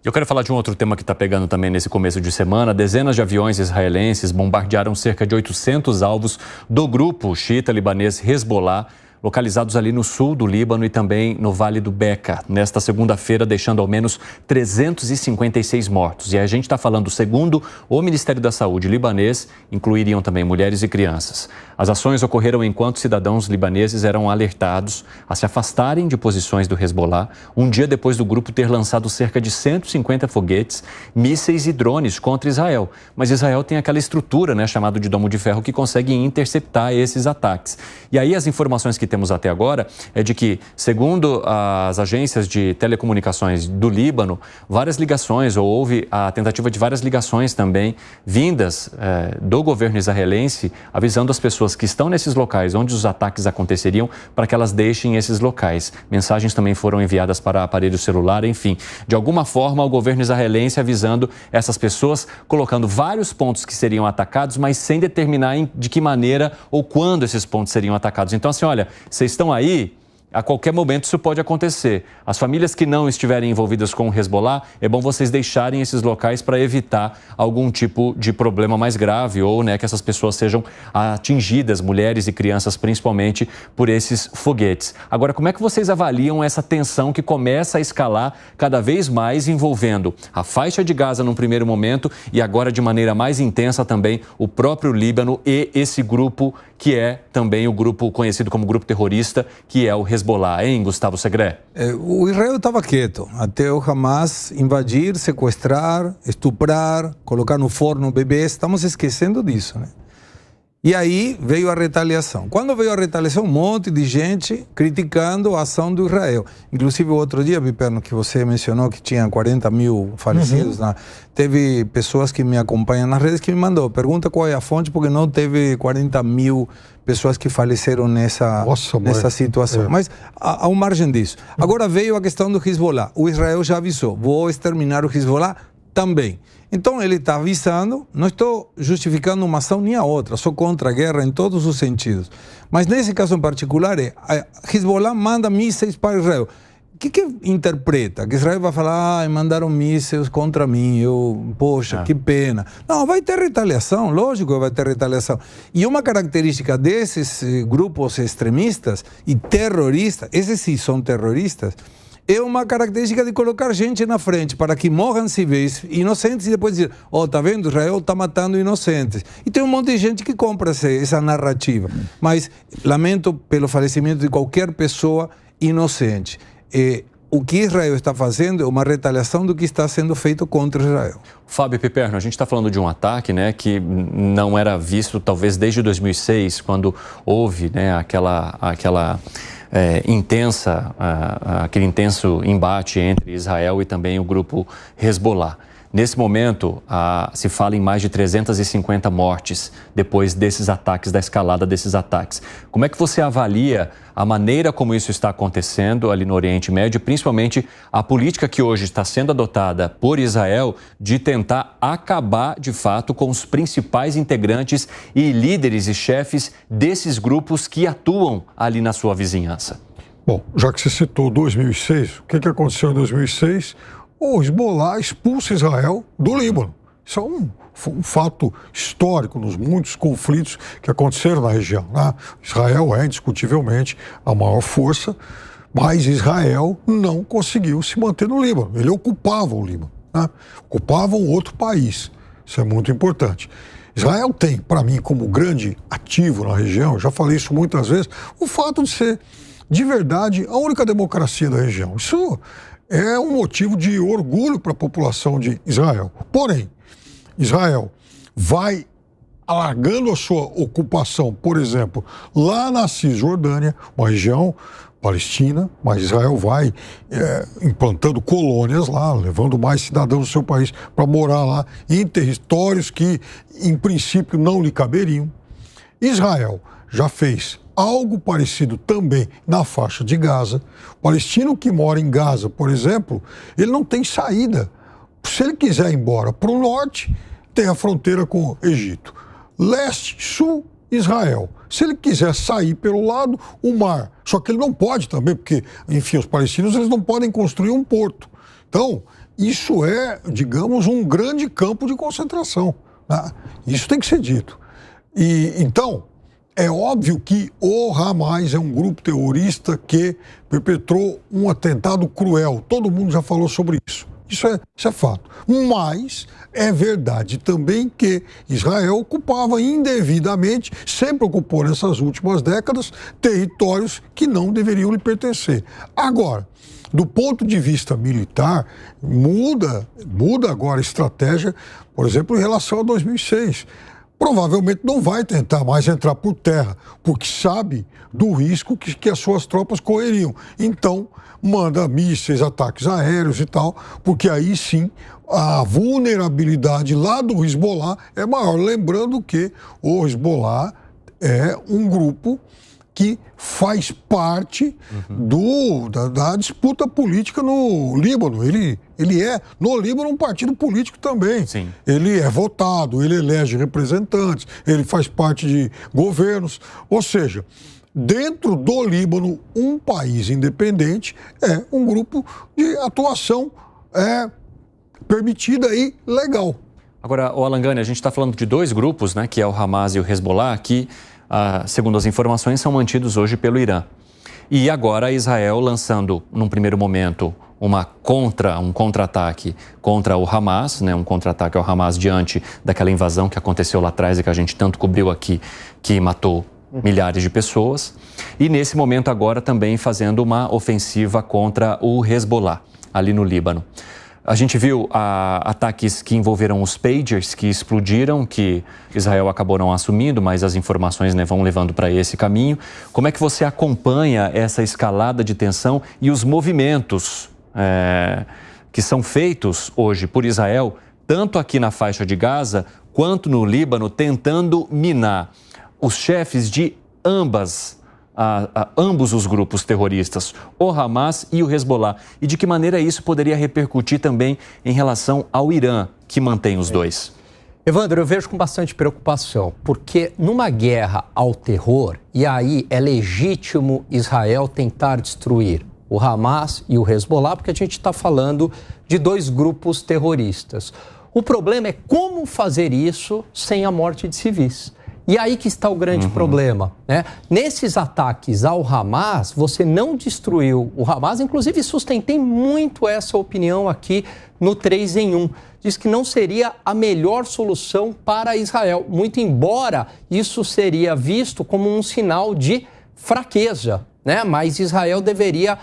Eu quero falar de um outro tema que está pegando também nesse começo de semana. Dezenas de aviões israelenses bombardearam cerca de 800 alvos do grupo xiita libanês Hezbollah, localizados ali no sul do Líbano e também no Vale do Beqa, nesta segunda-feira, deixando ao menos 356 mortos. E a gente está falando, segundo o Ministério da Saúde libanês, incluiriam também mulheres e crianças. As ações ocorreram enquanto cidadãos libaneses eram alertados a se afastarem de posições do Hezbollah, um dia depois do grupo ter lançado cerca de 150 foguetes, mísseis e drones contra Israel. Mas Israel tem aquela estrutura, né, chamada de domo de ferro, que consegue interceptar esses ataques. E aí as informações que temos até agora é de que, segundo as agências de telecomunicações do Líbano, várias ligações, ou houve a tentativa de várias ligações também vindas do governo israelense, avisando as pessoas que estão nesses locais onde os ataques aconteceriam para que elas deixem esses locais. Mensagens também foram enviadas para aparelho celular, enfim. De alguma forma, o governo israelense avisando essas pessoas, colocando vários pontos que seriam atacados, mas sem determinar de que maneira ou quando esses pontos seriam atacados. Então, assim, olha, vocês estão aí, a qualquer momento isso pode acontecer. As famílias que não estiverem envolvidas com o Hezbollah, é bom vocês deixarem esses locais para evitar algum tipo de problema mais grave ou, né, que essas pessoas sejam atingidas, mulheres e crianças principalmente, por esses foguetes. Agora, como é que vocês avaliam essa tensão que começa a escalar cada vez mais envolvendo a faixa de Gaza num primeiro momento e agora de maneira mais intensa também o próprio Líbano e esse grupo que é também o grupo conhecido como grupo terrorista, que é o Hezbollah, hein, Gustavo Segré? O Israel estava quieto até o Hamas invadir, sequestrar, estuprar, colocar no forno bebês. Estamos esquecendo disso, né? E aí veio a retaliação. Quando veio a retaliação, um monte de gente criticando a ação do Israel. Inclusive, o outro dia, Piperno, que você mencionou que tinha 40 mil falecidos, teve pessoas que me acompanham nas redes que me mandou, pergunta qual é a fonte, porque não teve 40 mil pessoas que faleceram nessa situação. Mas, ao margem disso. Agora veio a questão do Hezbollah. O Israel já avisou, vou exterminar o Hezbollah também. Então ele está avisando, não estou justificando uma ação nem a outra, sou contra a guerra em todos os sentidos. Mas nesse caso em particular, a Hezbollah manda mísseis para Israel. O que interpreta? Que Israel vai falar, mandaram mísseis contra mim, poxa, que pena. Não, vai ter retaliação, lógico que vai ter retaliação. E uma característica desses grupos extremistas e terroristas, esses sim são terroristas, é uma característica de colocar gente na frente para que morram civis inocentes e depois dizer, tá vendo, Israel está matando inocentes. E tem um monte de gente que compra essa narrativa. Mas lamento pelo falecimento de qualquer pessoa inocente. O que Israel está fazendo é uma retaliação do que está sendo feito contra Israel. Fábio Piperno, a gente está falando de um ataque, né, que não era visto talvez desde 2006, quando houve, né, aquele intenso embate entre Israel e também o grupo Hezbollah. Nesse momento, se fala em mais de 350 mortes depois desses ataques, da escalada desses ataques. Como é que você avalia a maneira como isso está acontecendo ali no Oriente Médio, principalmente a política que hoje está sendo adotada por Israel de tentar acabar, de fato, com os principais integrantes e líderes e chefes desses grupos que atuam ali na sua vizinhança? Bom, já que você citou 2006, o que aconteceu em 2006? O Hezbollah expulsa Israel do Líbano. Isso é um fato histórico nos muitos conflitos que aconteceram na região, né? Israel é indiscutivelmente a maior força, mas Israel não conseguiu se manter no Líbano. Ele ocupava o Líbano, né? Ocupava um outro país. Isso é muito importante. Israel tem, para mim, como grande ativo na região, já falei isso muitas vezes, o fato de ser, de verdade, a única democracia da região. Isso é um motivo de orgulho para a população de Israel. Porém, Israel vai alargando a sua ocupação, por exemplo, lá na Cisjordânia, uma região palestina, mas Israel vai implantando colônias lá, levando mais cidadãos do seu país para morar lá, em territórios que, em princípio, não lhe caberiam. Israel já fez algo parecido também na faixa de Gaza. O palestino que mora em Gaza, por exemplo, ele não tem saída. Se ele quiser ir embora para o norte, tem a fronteira com o Egito. Leste, sul, Israel. Se ele quiser sair pelo lado, o mar. Só que ele não pode também, porque, enfim, os palestinos eles não podem construir um porto. Então, isso é, digamos, um grande campo de concentração, né? Isso tem que ser dito. E então, é óbvio que o Hamas é um grupo terrorista que perpetrou um atentado cruel. Todo mundo já falou sobre isso. Isso é fato. Mas é verdade também que Israel ocupava indevidamente, sempre ocupou nessas últimas décadas, territórios que não deveriam lhe pertencer. Agora, do ponto de vista militar, muda agora a estratégia, por exemplo, em relação a 2006. Provavelmente não vai tentar mais entrar por terra, porque sabe do risco que as suas tropas correriam. Então, manda mísseis, ataques aéreos e tal, porque aí sim a vulnerabilidade lá do Hezbollah é maior. Lembrando que o Hezbollah é um grupo que faz parte da disputa política no Líbano. Ele é, no Líbano, um partido político também. Sim. Ele é votado, ele elege representantes, ele faz parte de governos. Ou seja, dentro do Líbano, um país independente é um grupo de atuação permitida e legal. Agora, o Alangani, a gente está falando de dois grupos, né, que é o Hamas e o Hezbollah, que, segundo as informações, são mantidos hoje pelo Irã. E agora Israel lançando, num primeiro momento, um contra-ataque contra o Hamas, né, um contra-ataque ao Hamas diante daquela invasão que aconteceu lá atrás e que a gente tanto cobriu aqui, que matou milhares de pessoas. E nesse momento agora também fazendo uma ofensiva contra o Hezbollah, ali no Líbano. A gente viu ataques que envolveram os pagers que explodiram, que Israel acabou não assumindo, mas as informações, né, vão levando para esse caminho. Como é que você acompanha essa escalada de tensão e os movimentos que são feitos hoje por Israel, tanto aqui na faixa de Gaza quanto no Líbano, tentando minar os chefes de ambos os grupos terroristas, o Hamas e o Hezbollah, e de que maneira isso poderia repercutir também em relação ao Irã, que mantém os dois? Evandro, eu vejo com bastante preocupação, porque numa guerra ao terror, e aí é legítimo Israel tentar destruir o Hamas e o Hezbollah, porque a gente está falando de dois grupos terroristas. O problema é como fazer isso sem a morte de civis. E aí que está o grande problema, né? Nesses ataques ao Hamas, você não destruiu o Hamas, inclusive sustentei muito essa opinião aqui no 3 em 1. Diz que não seria a melhor solução para Israel, muito embora isso seria visto como um sinal de fraqueza, né? Mas Israel deveria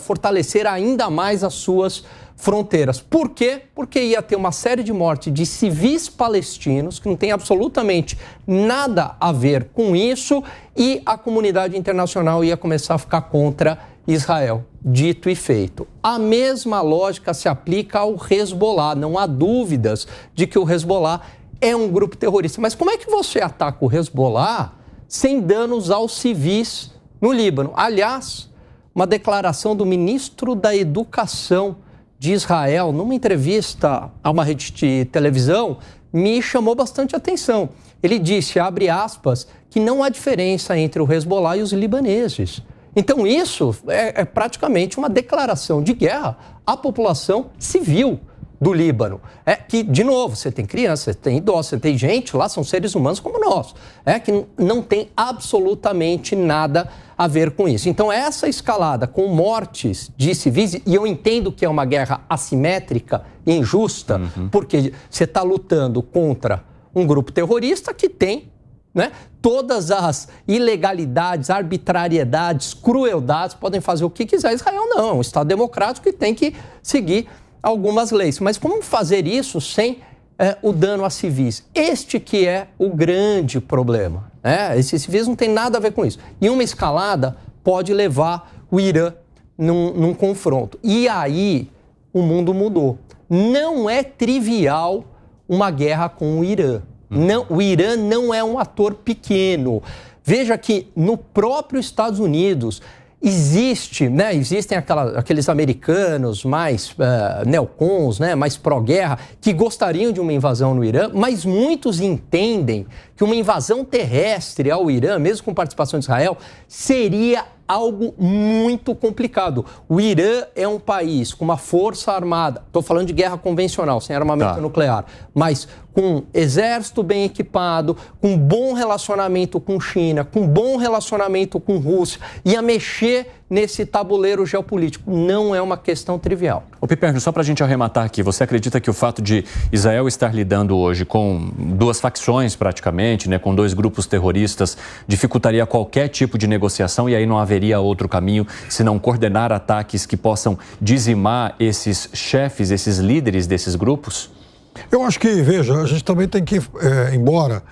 fortalecer ainda mais as suas fronteiras. Por quê? Porque ia ter uma série de mortes de civis palestinos, que não tem absolutamente nada a ver com isso, e a comunidade internacional ia começar a ficar contra Israel. Dito e feito. A mesma lógica se aplica ao Hezbollah. Não há dúvidas de que o Hezbollah é um grupo terrorista. Mas como é que você ataca o Hezbollah sem danos aos civis no Líbano? Aliás, uma declaração do ministro da Educação de Israel, numa entrevista a uma rede de televisão, me chamou bastante atenção. Ele disse, abre aspas, que não há diferença entre o Hezbollah e os libaneses. Então isso é praticamente uma declaração de guerra à população civil do Líbano. Que, de novo, você tem criança, você tem idosos, você tem gente lá, são seres humanos como nós. Que não tem absolutamente nada a ver com isso. Então, essa escalada com mortes de civis, e eu entendo que é uma guerra assimétrica e injusta, porque você está lutando contra um grupo terrorista que tem, né, todas as ilegalidades, arbitrariedades, crueldades, podem fazer o que quiser. Israel não, é um Estado democrático que tem que seguir algumas leis. Mas como fazer isso sem o dano a civis? Este que é o grande problema. Esses civis não tem nada a ver com isso. E uma escalada pode levar o Irã num confronto. E aí o mundo mudou. Não é trivial uma guerra com o Irã. Não, o Irã não é um ator pequeno. Veja que no próprio Estados Unidos existem aqueles americanos mais neocons, mais pró-guerra, que gostariam de uma invasão no Irã, mas muitos entendem que uma invasão terrestre ao Irã, mesmo com participação de Israel, seria algo muito complicado. O Irã é um país com uma força armada, estou falando de guerra convencional, sem armamento nuclear, mas com exército bem equipado, com bom relacionamento com China, com bom relacionamento com Rússia, e a mexer nesse tabuleiro geopolítico. Não é uma questão trivial. Ô Piperno, só para a gente arrematar aqui, você acredita que o fato de Israel estar lidando hoje com duas facções praticamente, né, com dois grupos terroristas, dificultaria qualquer tipo de negociação e aí não haveria outro caminho se não coordenar ataques que possam dizimar esses chefes, esses líderes desses grupos? Eu acho que, veja, a gente também tem que, embora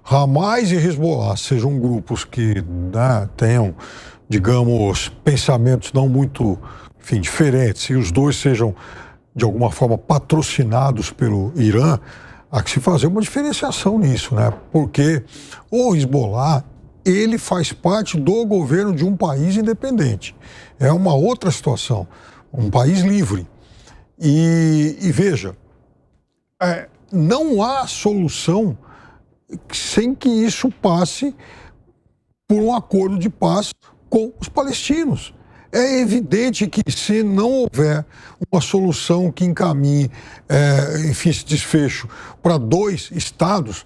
Hamas e Hezbollah sejam grupos que, né, tenham, digamos, pensamentos não muito, enfim, diferentes, e os dois sejam, de alguma forma, patrocinados pelo Irã, há que se fazer uma diferenciação nisso, né? Porque o Hezbollah, ele faz parte do governo de um país independente. É uma outra situação, um país livre. E veja, não há solução sem que isso passe por um acordo de paz com os palestinos. É evidente que se não houver uma solução que encaminhe, enfim, esse desfecho para dois estados,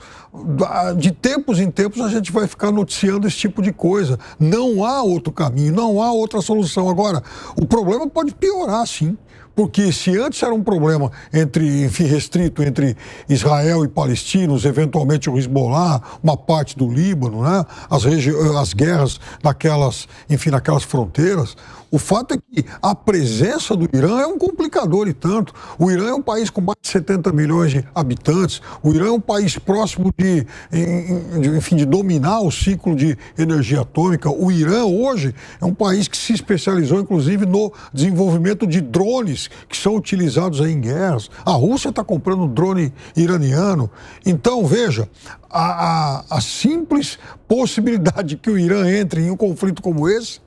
de tempos em tempos a gente vai ficar noticiando esse tipo de coisa. Não há outro caminho, não há outra solução. Agora, o problema pode piorar, sim. Porque se antes era um problema restrito entre Israel e palestinos, eventualmente o Hezbollah, uma parte do Líbano, né? As guerras naquelas fronteiras, o fato é que a presença do Irã é um complicador e tanto. O Irã é um país com mais de 70 milhões de habitantes, o Irã é um país próximo de dominar o ciclo de energia atômica. O Irã hoje é um país que se especializou, inclusive, no desenvolvimento de drones que são utilizados aí em guerras. A Rússia está comprando drone iraniano. Então, veja, a simples possibilidade de que o Irã entre em um conflito como esse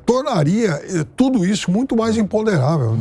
tornaria tudo isso muito mais imponderável.